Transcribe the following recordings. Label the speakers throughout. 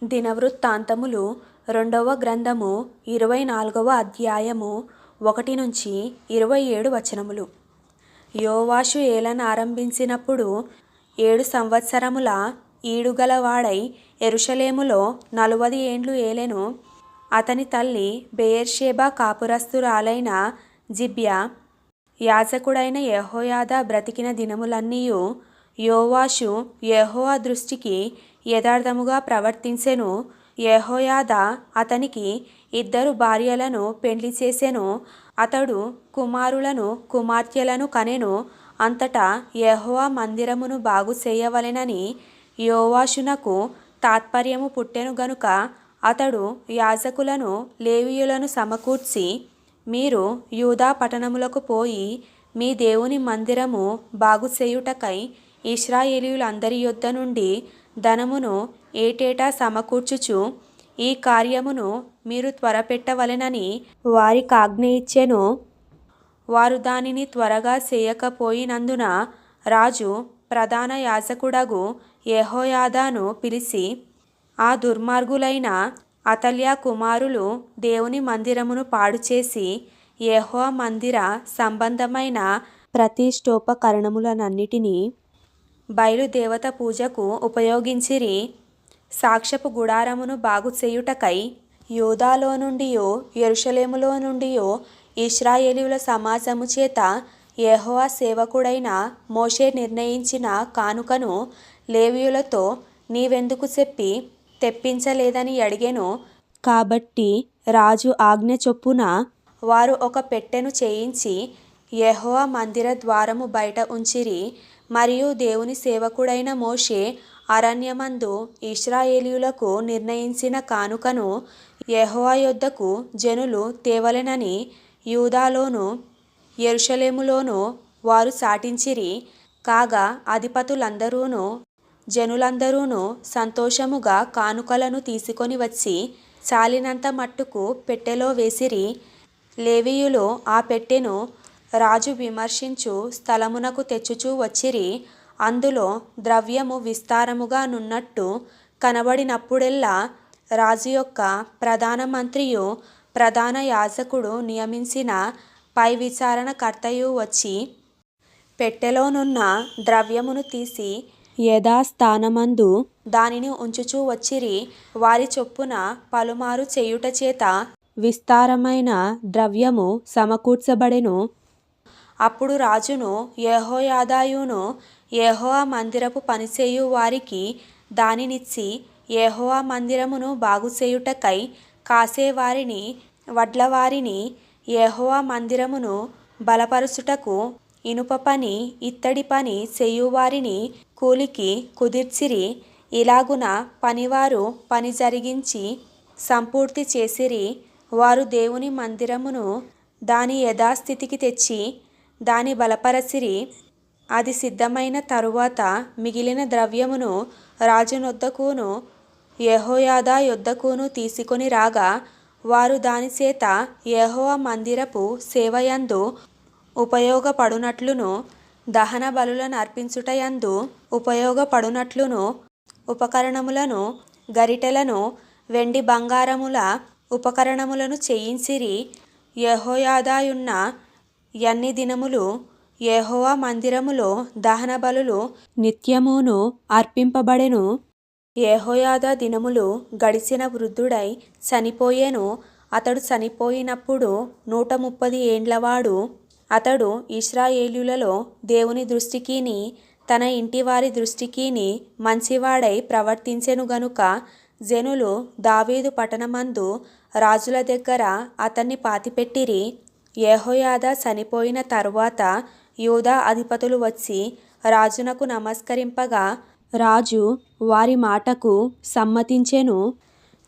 Speaker 1: దినవృత్తాంతములు 2వ గ్రంథము 24వ అధ్యాయము 1 నుంచి 27 వచనములు. యోవాషు ఏలనారంభించినప్పుడు 7 సంవత్సరముల ఈడుగలవాడై యెరూషలేములో 40 ఏండ్లు ఏలెను. అతని తల్లి బెయేర్షెబా కాపురస్తురాలైన జిబ్యా. యాజకుడైన యెహోయాదా బ్రతికిన దినములన్నీయు యోవాషు యెహోవా దృష్టికి యథార్థముగా ప్రవర్తించెను. యెహోయాదా అతనికి 2 భార్యలను పెండ్లి చేసెను. అతడు కుమారులను కుమార్తెలను కనెను. అంతటా యెహోవా మందిరమును బాగు చేయవలెనని యోవాషునకు తాత్పర్యము పుట్టెను గనుక అతడు యాజకులను లేవీయులను సమకూర్చి, మీరు యూదా పట్టణములకు పోయి మీ దేవుని మందిరము బాగు చేయుటకై ఇశ్రాయేలీయులందరి యొద్ద నుండి ధనమును ఏటేటా సమకూర్చుచు ఈ కార్యమును మీరు త్వరపెట్టవలెనని వారికాజ్ఞ ఇచ్చెను. వారు దానిని త్వరగా చేయకపోయినందున రాజు ప్రధాన యాజకుడగు యెహోయాదాను పిలిచి, ఆ దుర్మార్గులైన అతల్యా కుమారులు దేవుని మందిరమును పాడుచేసి యెహోవా మందిర సంబంధమైన ప్రతిష్టోపకరణములనన్నిటినీ బయలుదేవత పూజకు ఉపయోగించిరి. సాక్ష్యపు గుడారమును బాగు చేయుటకై యూదాలో నుండియో యెరూషలేములో నుండియో ఇశ్రాయేలీయుల సమాజము చేత యెహోవా సేవకుడైన మోషే నిర్ణయించిన కానుకను లేవీయులతో నీవెందుకు చెప్పి తెప్పించలేదని అడిగెను. కాబట్టి రాజు ఆజ్ఞ చొప్పున వారు ఒక పెట్టెను చేయించి యెహోవా మందిర ద్వారము బయట ఉంచిరి. మరియు దేవుని సేవకుడైన మోషే అరణ్యమందు ఇశ్రాయేలీయులకు నిర్ణయించిన కానుకను యెహోవా యొద్దకు జనులు తేవలెనని యూదాలోను యెరూషలేములోను వారు చాటించిరి. కాగా అధిపతులందరూను జనులందరూను సంతోషముగా కానుకలను తీసుకొని వచ్చి చాలినంత మట్టుకు పెట్టెలో వేసిరి. లేవీయులు ఆ పెట్టెను రాజు విమర్శించు స్థలమునకు తెచ్చుచూ వచ్చిరి. అందులో ద్రవ్యము విస్తారముగా నున్నట్టు కనబడినప్పుడెల్లా రాజు యొక్క ప్రధాన మంత్రియు ప్రధాన యాజకుడు నియమించిన పై విచారణకర్తయు వచ్చి పెట్టెలోనున్న ద్రవ్యమును తీసి యథాస్థానమందు దానిని ఉంచుచూ వచ్చిరి. వారి చొప్పున పలుమారు చేయుట చేత విస్తారమైన ద్రవ్యము సమకూర్చబడెను. అప్పుడు రాజును యెహోయాదాయును యెహోవా మందిరపు పనిచేయు వారికి దానినిచ్చి యెహోవా మందిరమును బాగుచేయుటకై కాసేవారిని వడ్లవారిని యెహోవా మందిరమును బలపరుచుటకు ఇనుప పని ఇత్తడి పని చేయువారిని కూలికి కుదిర్చిరి. ఇలాగున పనివారు పని జరిగించి సంపూర్తి చేసిరి. వారు దేవుని మందిరమును దాని యథాస్థితికి తెచ్చి దాని బలపరచిరి. అది సిద్ధమైన తరువాత మిగిలిన ద్రవ్యమును రాజునొద్దకును యెహోయాదా యొద్దకును తీసుకొని రాగా వారు దానిచేత యెహోవా మందిరపు సేవయందు ఉపయోగపడునట్లును దహన బలులను అర్పించుటయందు ఉపయోగపడునట్లును ఉపకరణములను గరిటెలను వెండి బంగారముల ఉపకరణములను చేయించిరి. యెహోయాదాయున్న యన్ని దినములు యెహోవా మందిరములో దహన బలులు నిత్యమును అర్పింపబడెను. యెహోయాదా దినములు గడిచిన వృద్ధుడై చనిపోయెను. అతడు చనిపోయినప్పుడు 130 ఏండ్లవాడు. అతడు ఇశ్రాయేలీయులలో దేవుని దృష్టికిని తన ఇంటివారి దృష్టికిని మంచివాడై ప్రవర్తించెను గనుక జనులు దావీదు పట్టణమందు రాజుల దగ్గర అతన్ని పాతిపెట్టిరి. యెహోయాదా చనిపోయిన తరువాత యూదా అధిపతులు వచ్చి రాజునకు నమస్కరింపగా రాజు వారి మాటకు సమ్మతించెను.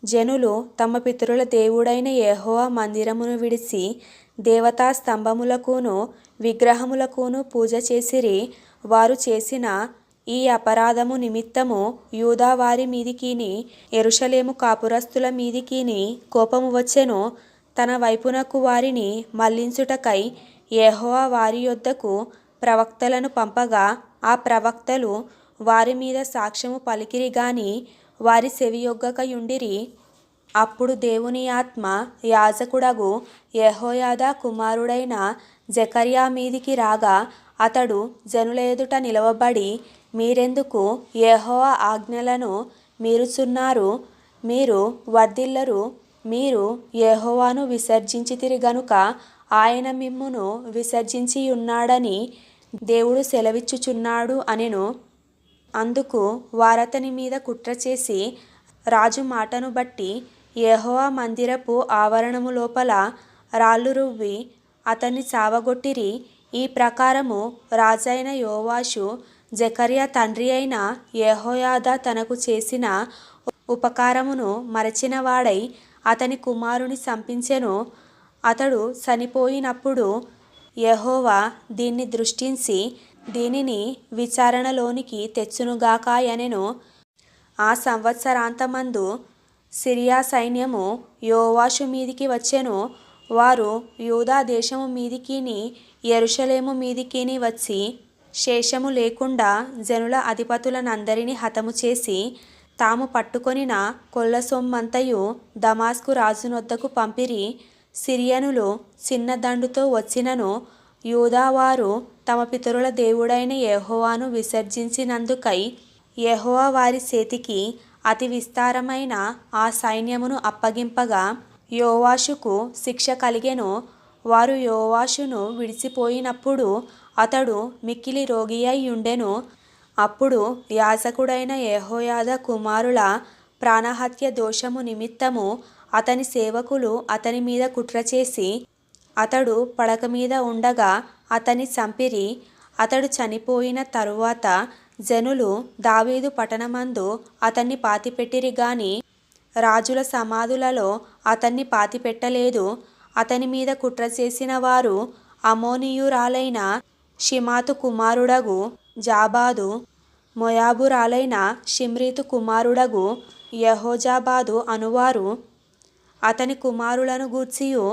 Speaker 1: జనులు తమ పితరుల దేవుడైన యెహోవా మందిరమును విడిచి దేవతా స్తంభములకును విగ్రహములకును పూజ చేసిరి. వారు చేసిన ఈ అపరాధము నిమిత్తము యూదా వారి మీదికిని యెరూషలేము కాపురస్తుల మీదికిని కోపము వచ్చెను. తన వైపునకు వారిని మళ్లించుటకై యెహోవా వారి యొద్దకు ప్రవక్తలను పంపగా ఆ ప్రవక్తలు వారి మీద సాక్ష్యము పలికిరి గాని వారి సెవియొగ్గకయుండిరి. అప్పుడు దేవుని ఆత్మ యాజకుడగు యెహోయాదా కుమారుడైన జెకర్యా మీదికి రాగా అతడు జనుల ఎదుట నిలవబడి, మీరెందుకు యెహోవా ఆజ్ఞలను మీరుచున్నారు? మీరు వర్ధిల్లరు. మీరు యెహోవాను విసర్జించితిరి గనుక ఆయన మిమ్మును విసర్జించియున్నాడని దేవుడు సెలవిచ్చుచున్నాడు అనెను. అందుకు వారతని మీద కుట్ర చేసి రాజు మాటను బట్టి యెహోవా మందిరపు ఆవరణము లోపల రాళ్ళు రువ్వి అతన్ని చావగొట్టిరి. ఈ ప్రకారము రాజైన యోవాషు జెకర్యా తండ్రి అయిన యెహోయాదా తనకు చేసిన ఉపకారమును మరచినవాడై అతని కుమారుని చంపించెను. అతడు చనిపోయినప్పుడు యెహోవా దీన్ని దృష్టించి దీనిని విచారణలోనికి తెచ్చునుగాకయనెను. ఆ సంవత్సరాంతమందు సిరియా సైన్యము యోవాషు మీదికి వచ్చెను. వారు యూదా దేశము మీదికిని యెరూషలేము మీదికిని వచ్చి శేషము లేకుండా జనుల అధిపతులనందరినీ హతము చేసి తాము పట్టుకొనిన కొల్ల సొమ్మంతయు దమాస్కు రాజునొద్దకు పంపిరి. సిరియనులు చిన్న దండుతో వచ్చినను యూదావారు తమ పితరుల దేవుడైన యెహోవాను విసర్జించినందుకై యెహోవా వారి చేతికి అతి విస్తారమైన ఆ సైన్యమును అప్పగింపగా యోవాషుకు శిక్ష కలిగెను. వారు యోవాషును విడిచిపోయినప్పుడు అతడు మిక్కిలి రోగియై యుండెను. అప్పుడు యాజకుడైన యెహోయాదా కుమారుల ప్రాణహత్య దోషము నిమిత్తము అతని సేవకులు అతని మీద కుట్రచేసి అతడు పడక మీద ఉండగా అతన్ని చంపిరి. అతడు చనిపోయిన తరువాత జనులు దావీదు పట్టణమందు అతన్ని పాతిపెట్టిరి గాని రాజుల సమాధులలో అతన్ని పాతిపెట్టలేదు. అతని మీద కుట్ర చేసిన వారు అమోనీయురాలైన షిమాతు కుమారుడగు జాబాదు, మోయాబురాలైన షిమ్రీతు కుమారుడగు యెహోజాబాదు అనువారు. అతని కుమారులను గూర్చియు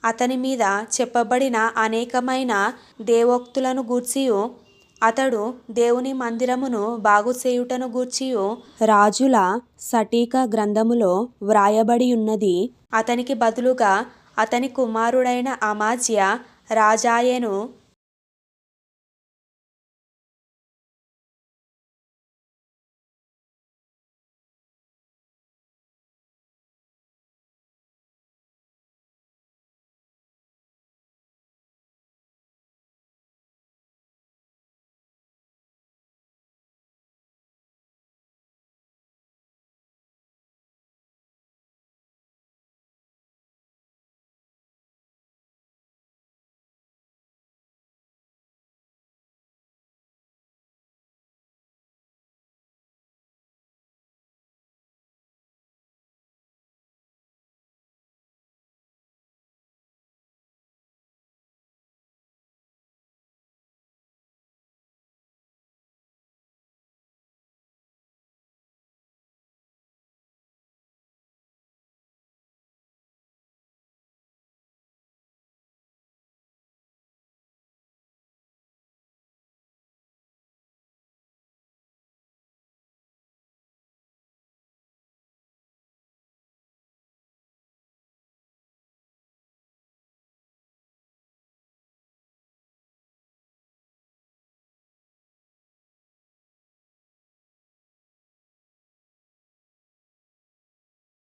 Speaker 1: అతని మీద చెప్పబడిన అనేకమైన దేవోక్తులను గూర్చియు అతడు దేవుని మందిరమును బాగుచేయుటను గూర్చియు రాజుల సటీక గ్రంథములో వ్రాయబడి ఉన్నది. అతనికి బదులుగా అతని కుమారుడైన అమాజ్యా రాజాయెను.